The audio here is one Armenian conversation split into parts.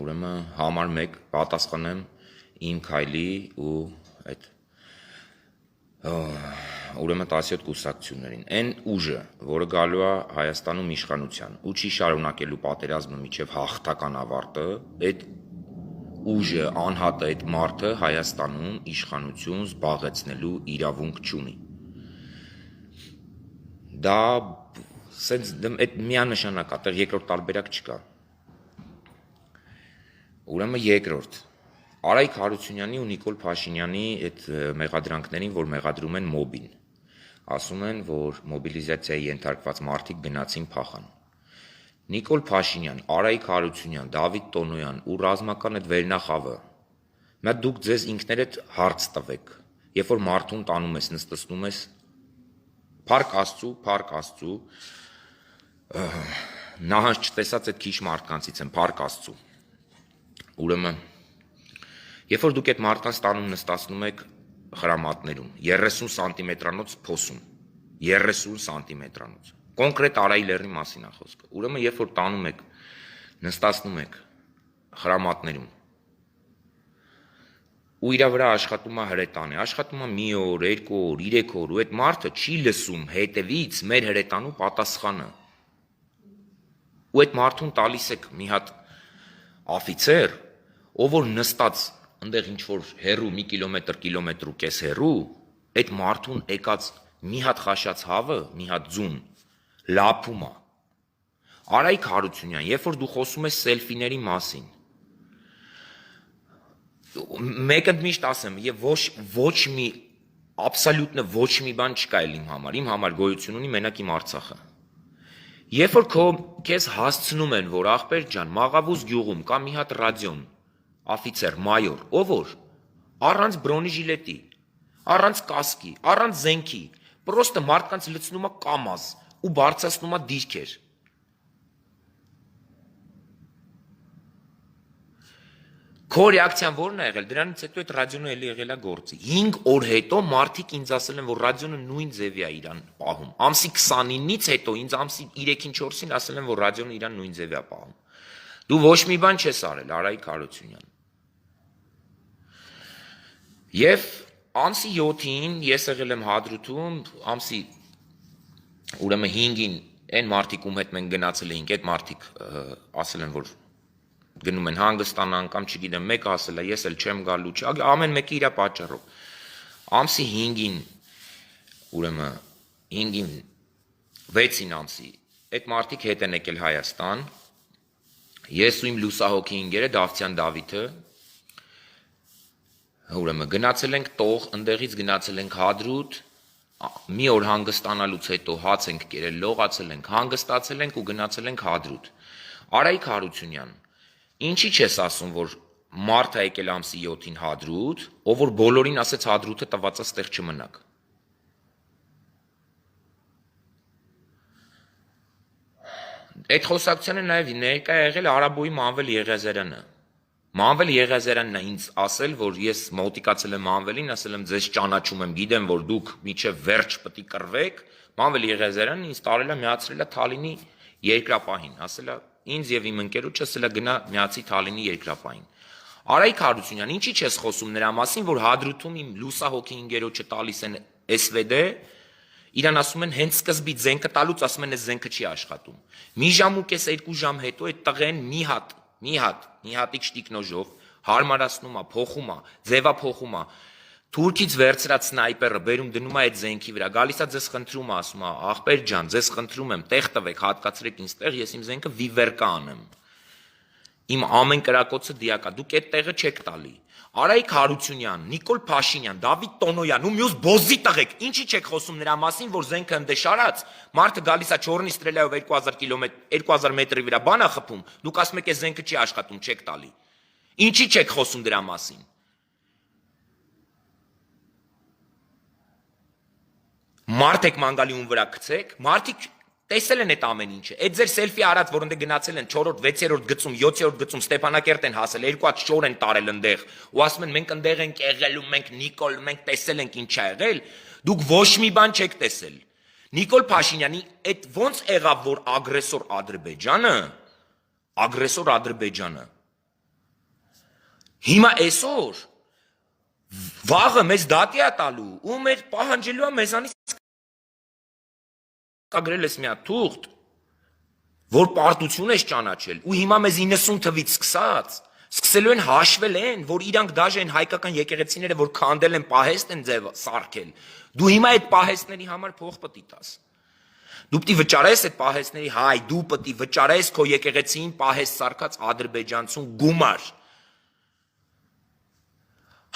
ուրեմն համար 1 պատասխանեմ իմ քայլի ու այդ ուրեմն 17 կուսակցություններին։ Այն ուժը, որը գալու է Հայաստանում իշխանության ու չի շարունակելու պատերազմը մինչև հաղթական ավարտը, այդ ուժը, անհատը, այդ մարդը Հայաստանում իշխանություն զբաղեցնելու իրավունք չունի։ Դա սենց այդ միանշանակ է, այդտեղ երկրորդ տարբերակ չկա։ Ուրեմն երկրորդ Արայք Հարությունյանի ու Նիկոլ Փաշինյանի այդ մեղադրանքներին, որ մեղադրում են մոբին, ասում են, որ մոբիլիզացիայի ենթարկված մարդիկ գնացին փախան։ Նիկոլ Փաշինյան, Արայք Հարությունյան, Դավիթ Տոնոյան ու ռազմական այդ վերնախավը, մա դուք ձեզ ինքներդ հարց տվեք, երբ որ մարդուն տանում ես, նստեցնում ես, փառք Աստծու, նահանջ չտեսած այդ քիչ մարդկանցից են, փառք Աստծու։ Ուրեմն երբ որ դուք այդ մարդկանց տանում նստացնում եք խրամատներում, 30 սանտիմետրանոց փոսում, 30 սանտիմետրանոց, կոնկրետ Արայի լեռի մասին է խոսքը, ուրեմն երբ որ տանում եք, նստացնում եք խրամատներում, ու իրա վրա աշխատում է հրետանը, աշխատում է մի օր, 2 օր, 3 օր, ու այդ մարդը չի լսում հետևից մեր հրետանու պատասխանը, ու այդ մարդուն տալիս եք մի հատ աֆիցեր, ով որ նստած ընդեղ ինչ-որ հեռու, մի կիլոմետր ու կես հեռու, այդ մարդուն եկած մի հատ խաշած հավը, մի հատ ձուն, լափում է։ Արայք Հարությունյան, երբ որ դու խոսում ես սելֆիների մասին, մեկը միշտ ասեմ, եւ ոչ մի, աբսոլյուտնը ոչ մի բան չկա էլ իմ համար գոյություն ունի մենակ իմ Արցախը։ Երբ որ քեզ հասցնում են, որ ախպեր ջան, Մաղավուզ գյուղում կա մի հատ ռադիոն, աֆիցեր, մայոր, ով որ, առանց բրոնեժիլետի, առանց կասկի, առանց զենքի, պրոստը մարդկանց լցնում է կամազ ու բարձրացնում է դիրքեր։ Քո ռեակցիան ո՞րն է եղել, դրանից հետո այդ ռադիոնը էլի եղել է գործի։ 5 օր հետո մարդիկ ինձ ասել են, որ ռադիոնը նույն ձևի է իրան պահում։ Ամսի 29-ից հետո ինձ ամսի 3-ին 4-ին ասել են, որ ռադիոնը իրան նույն ձևի է պահում։ Դու ոչ մի բան չես արել, Արայք Հարությունյան։ Եվ ամսի 7-ին ես եղել եմ Հադրութում, ամսի ուրեմն 5-ին այն մարդիկ ում հետ մենք գնացել էինք, այդ մարդիկ ասել են, որ գնում են հանգստանան կամ չգիտեմ, մեկը ասել է, ես էլ չեմ գալու, ամեն մեկը իր պատճառով։ Ամսի 5-ին, ուրեմն 5-ին 6-ին ամսի, այդ մարդիկ հետ են եկել Հայաստան, ես ու իմ լուսահոգի ինգերը Դավթյան Դավիթը, ուրեմն գնացել ենք տող, ընդեղից գնացել ենք Հադրութ, մի օր հանգստանալուց հետո հաց ենք կերել, լողացել ենք, հանգստացել ենք ու գնացել ենք Հադրութ։ Արայք Հարությունյան, ինչի չես ասում, որ մարդ է եկել ամսի 7-ին Հադրութ, ով որ բոլորին ասեց Հադրութը տված է ստեղ չմնաք։ Այդ խոսակցությանը նաև ներկա եղել Արաբոյի Մանվել Եղիազարյանը։ Մանվել Եղիազարյանն է ինձ ասել, որ ես մոտիկացել եմ Մանվելին, ասել եմ ձեզ ճանաչում եմ, գիտեմ, որ դուք մինչև վերջ պետք է կռվեք։ Մանվել Եղիազարյանն ինձ տարել է միացրել է Թալինի երկրապահին, ասել է ինձ եւ իմ ընկերոջը ասել է գնա միացի Թալինի երկրապահին։ Արայք Հարությունյան, ինչի՞ չես խոսում նրա մասին, որ Հադրութում իմ լուսահոգի ընկերոջը տալիս են SVD, իրան ասում են հենց սկզբից զենքը տալուց ասում են այս զենքը չի աշխատում։ Մի ժամ ու կես 2 ժամ հետո այդ տղեն մի հատիկ շտիկնոժով հարմարացնում է, փոխում է, ձևափոխում է։ Թուրքից վերցրած սնայպերը բերում դնում է այդ զենքի վրա, գալիս է ձեզ խնդրում է, ասում է, ախպեր ջան, ձեզ խնդրում եմ, տեղ տվեք, հատկացրեք ինձ տեղ, ես իմ զենքը վիվերկա անեմ։ Իմ ամեն կրակոցը դիակա, դուք այդ տեղը չեք տալի։ Արայք Հարությունյան, Նիկոլ Փաշինյան, Դավիթ Տոնոյան ու մյուս բոզի տղեկ, ինչի չեք խոսում նրա մասին, որ զենքը ընդ է շարած, մարդը գալիս է չորնի ստրելայով 2000 մետրի վրա բան է խփում, դուք ասում եք այս զենքը չի աշխատում, չեք տալի։ Ինչի չեք խոսում դրա մասին։ Մարդ եք մանգալի ում վրա գցեք, մարդիկ տեսել են այդ ամեն ինչը։ Այդ ձեր սելֆի արած, որ ընդ գնացել են 4-րդ, 6-րդ գծում, 7-րդ գծում Ստեփանակերտ են հասել, 2 հատ շոր են տարել ընդեղ, ու ասում են մենք ընդեղ ենք եղել ու մենք Նիկոլ, մենք տեսել ենք ինչ ա եղել, դուք ոչ մի բան չեք տեսել։ Նիկոլ Փաշինյանի այդ ոնց եղավ, որ ագրեսոր Ադրբեջանը Հիմա այսօր վաղը մեզ դատի է տալու ու մեր պահանջելու է մեզանից կագրել ես մի հատ թուղթ, որ պարտություն ես ճանաչել ու հիմա մեզ 90 թվից սկսելու են հաշվել են, որ իրանք դաժե են հայկական եկեղեցիները, որ քանդել են պահեստ են ձև սարքել, դու հիմա այդ պահեստների համար փող պետք է տաս։ Դու պետք է վճարես այդ պահեստների, հայ, դու պետք է վճարես քո եկեղեցին պահեստ սարքած ադրբեջանցուն գումար։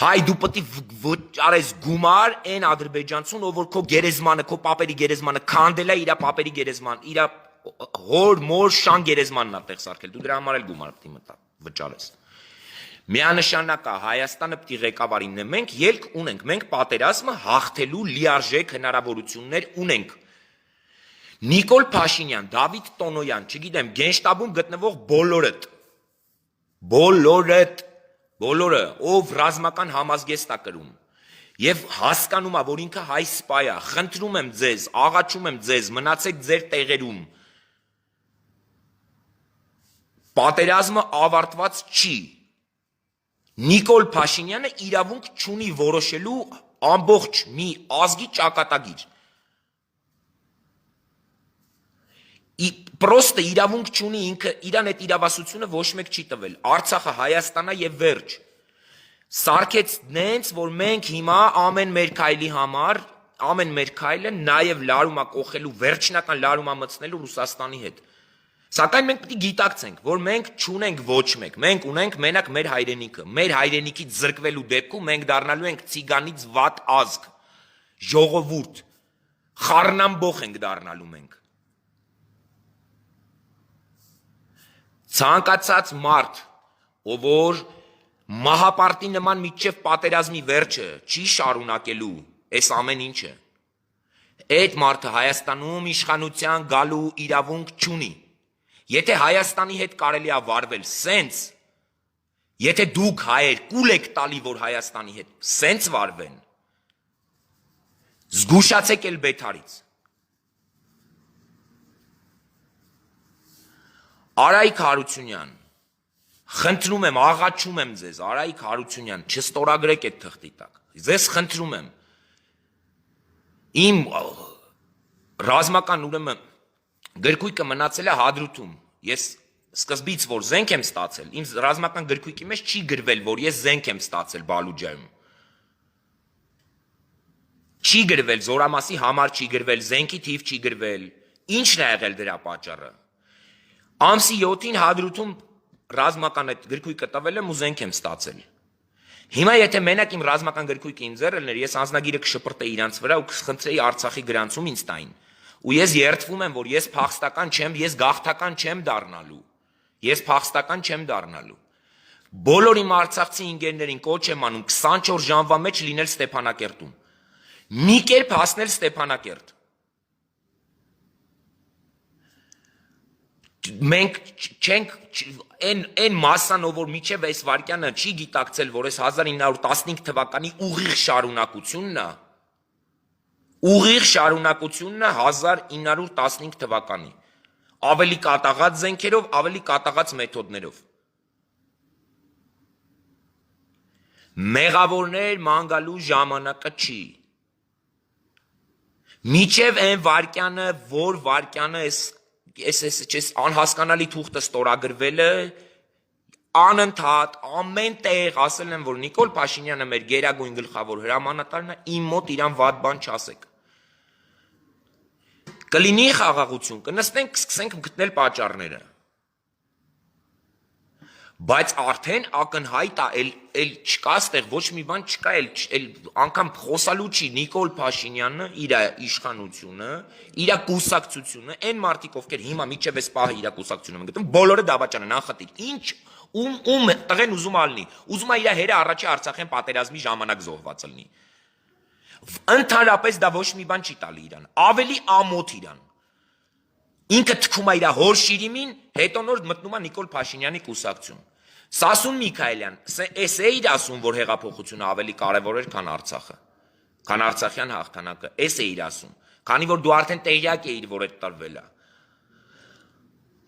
Հայ, դու պետք է վճարես գումար այն ադրբեջանցուն, ով որ քո գերեզմանը, քո պապերի գերեզմանը քանդել է, իր պապերի գերեզման, իր հոր մոր շան գերեզմանն է տեղ սարքել։ Դու դրա համար էլ գումար պետք է վճարես։ Միանշանակ է Հայաստանը պետք է ղեկավարի ունենա։ Մենք ելք ունենք, մենք պատերազմը հաղթելու լիարժեք հնարավորություններ ունենք։ Նիկոլ Փաշինյան, Դավիթ Տոնոյան, չգիտեմ, Գենշտաբում գտնվող բոլորը, ով ռազմական համազգեստ է կրում եւ հասկանում է, որ ինքը հայ սպայ է, խնդրում եմ ձեզ, աղաչում եմ ձեզ, մնացեք ձեր տեղերում։ Պատերազմը ավարտված չի։ Նիկոլ Փաշինյանը իրավունք չունի որոշելու ամբողջ մի ազգի ճակատագիր։ Պրոստը իրավունք չունի ինքը, իրան այդ իրավասությունը ոչ մեկ չի տվել։ Արցախը Հայաստանն է եւ վերջ։ Սարքեց նենց, որ մենք հիմա ամեն մեր քայլի համար, ամեն մեր քայլը նաեւ լարումա կողելու, վերջնական լարումա մտցնելու Ռուսաստանի հետ։ Սակայն մենք պետք է գիտակցենք, որ մենք չունենք ոչ մեկ, մենք ունենք մենակ մեր հայրենիքը, մեր հայրենիքից զրկվելու դեպքում մենք դառնալու ենք ցիգանից վատ ազգ, ժողովուրդ, խառնամբոխ ենք դառնալու մենք։ Ցանկացած մարդ, ով որ մահապարտի նման միջև պատերազմի վերջը չի շարունակելու այս ամեն ինչը, այդ մարդը Հայաստանում իշխանության գալու իրավունք չունի։ Եթե Հայաստանի հետ կարելի է վարվել սենց, եթե դուք հայեր կուլ եք տալի, որ Հայաստանի հետ սենց վարվեն, զգուշացեք էլ Բեթարից։ Արայիկ Հարությունյան, խնդրում եմ, աղաչում եմ ձեզ, Արայիկ Հարությունյան, չստորագրեք այդ թղթի տակ։ Ձեզ խնդրում եմ, իմ ռազմական ուրեմն գրքույկը մնացել է Հադրութում։ Ես սկզբից որ զենք եմ ստացել, իմ ռազմական գրքույկի մեջ չի գրվել, որ ես զենք եմ ստացել Բալուջայում։ Չի գրվել, զորամասի համար չի գրվել, զենքի թիվ չի գրվել։ Ինչն է եղել դրա պատճառը։ Ամսի 7-ին Հադրութում ռազմական այդ գրքույկը տվել եմ ու զենք եմ ստացել։ Հիմա եթե մենակ իմ ռազմական գրքույկը ինձ ձեռներ, ես անձնագիրը կշպրտեի իրանց վրա ու կխնդրեի Արցախի գրանցում ինձ տային։ Ու ես երդվում եմ, որ ես փախստական չեմ, ես գաղթական չեմ դառնալու։ Ես փախստական չեմ դառնալու։ Բոլոր իմ արցախցի ինգերներին կոչ եմ անում 24 ժամվա մեջ լինել Ստեփանակերտում։ Մի կերպ հասնել Ստեփանակերտ։ Մենք չենք այն մասան, ով որ միջև այս վարկյանը չի գիտակցել, որ այս 1915 թվականի ուղիղ շարունակությունն է, ուղիղ շարունակությունն է 1915 թվականի, ավելի կատաղած զենքերով, ավելի կատաղած մեթոդներով։ Մեղավորներ ման գալու ժամանակը չի։ Միջև այն վարկյանը, որ վարկյանը այս անհասկանալի թուղթը ստորագրվել է, անընդհատ ամեն տեղ ասել են, որ Նիկոլ Փաշինյանը մեր գերագույն գլխավոր հրամանատարն է, իմ մոտ իրան վատ բան չասեք։ Կլինի խաղաղություն, կնստենք, սկսենք գտնել պատճառները։ Բայց արդեն ակնհայտ է, էլ չկա այստեղ ոչ մի բան չկա, էլ անգամ խոսալու չի Նիկոլ Փաշինյանը, իր իշխանությունը, իր կուսակցությունը, այն մարդիկ, ովքեր հիմա միջև այս պահը իր կուսակցությունը են գտնում, բոլորը դավաճան են, անխտիր։ Ինչ ում տղեն ուզում ալնի, ուզում է իր հերը առաջի Արցախյան պատերազմի ժամանակ զոհված լինի։ Ընդհանրապես դա ոչ մի բան չի տալի իրան, ավելի ամոթ իրան։ Ինքը թքում է իր հոր Շիրիմին, հետո նոր մտնում է Նիկոլ Փաշինյանի կուսակցություն։ Սասուն Միքայելյան, էս է իր ասում, որ հեղափոխությունը ավելի կարևոր էր, քան Արցախը, քան Արցախյան հաղթանակը, էս է իր ասում, քանի որ դու արդեն տեղյակ էիր, որ այդ տրվել է։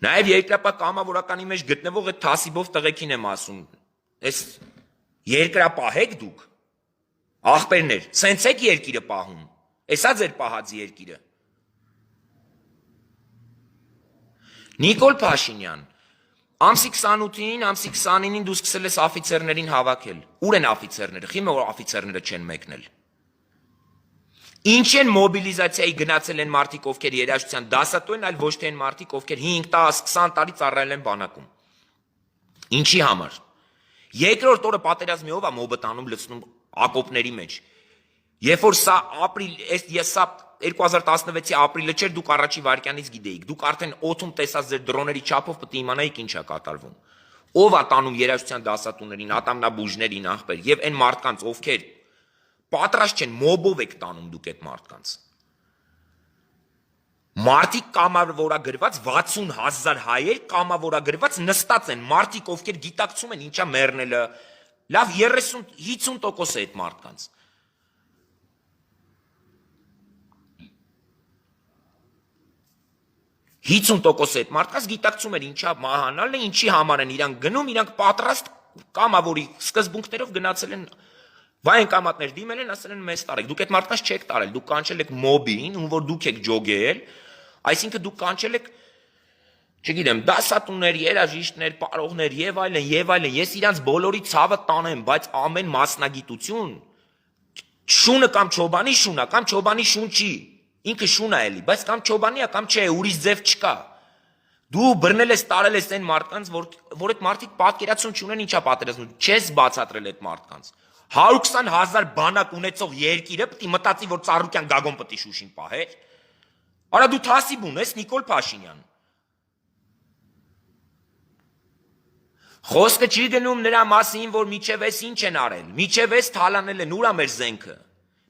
Նաև երկրապահ կամավորականի մեջ գտնվող այդ Թասիբով տղեկին եմ ասում, այս Երկրապահեք դուք։ Ախպերներ, սենց եք երկիրը պահում։ Էսա ձեր պահած երկիրը։ Նիկոլ Փաշինյան, ամսի 28-ին, ամսի 29-ին դու սկսել ես աֆիցերներին հավաքել։ Ուր են աֆիցերները։ Խիմը որ աֆիցերները չեն մեկնել։ Ինչ են մոբիլիզացիայի գնացել են մարդիկ, ովքեր երաժշտության դասատու են, այլ ոչ թե են մարդիկ, ովքեր 5, 10, 20 տարի ծառայել են բանակում։ Ինչի համար։ Երկրորդ օրը պատերազմի ով է մոբը տանում լցնում ակոպների մեջ։ Երբ որ սա սա 2016-ի ապրիլը չէր, դուք առաջի վայրկյանից գիտեիք, դուք արդեն օդում տեսած ձեր դրոների չափով պետք է իմանայիք ինչ է կատարվում։ Ով է տանում երաժշտության դասատուներին, ատամնաբուժներին, ախպեր, եւ այն մարդկանց, ովքեր պատրաստ չեն, մոբով եք տանում դուք այդ մարդկանց։ Մարդիկ կամավորագրված 60,000 հայեր կամավորագրված նստած են, մարդիկ ովքեր գիտակցում են ինչա մեռնելը, լավ 30-50% է այդ մարդկանց։ %50% այդ մարդկանց գիտակցում են ինչա մահանալն է, ինչի համար են իրանք գնում, իրանք պատրաստ կամավորի սկզբունքներով գնացել են վայ կամատներ դիմել են, ասել են մեզ տարեք։ Դուք այդ մարդկանց չեք տարել, դուք կանչել եք մոբին, ում որ դուք եք ջոգել, այսինքն դուք կանչել եք, չգիտեմ, դասատուներ, երաժիշտներ, պարողներ եւ այլն եւ այլն։ Ես իրանց բոլորի ցավը տանեմ, բայց ամեն մասնագիտություն շունը կամ չոբանի շունա, կամ չոբանի շուն չի։ Ինքը շուն է էլի, բայց կամ չոբանի է, կամ չէ, ուրիշ ձև չկա։ Դու բռնել ես, տարել ես այն մարդկանց, որ այդ մարդիկ պատկերացում չունեն ինչա պատերազմում, չես բացատրել այդ մարդկանց։ 120,000 բանակ ունեցող երկիրը պետք է մտածի, որ Ծառուկյան Գագոն պետք է Շուշին պահեր։ Արա դու թասիբ ունես, Նիկոլ Փաշինյան։ Խոսքը չի գնում նրա մասին, որ միջև էս ինչ են արել, միջև էս թալանել են, ուր է մեր զենքը։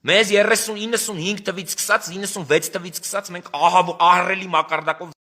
Մեզ 30-95 թվից սկսած, 96 թվից սկսած մենք ահռելի մակարդակով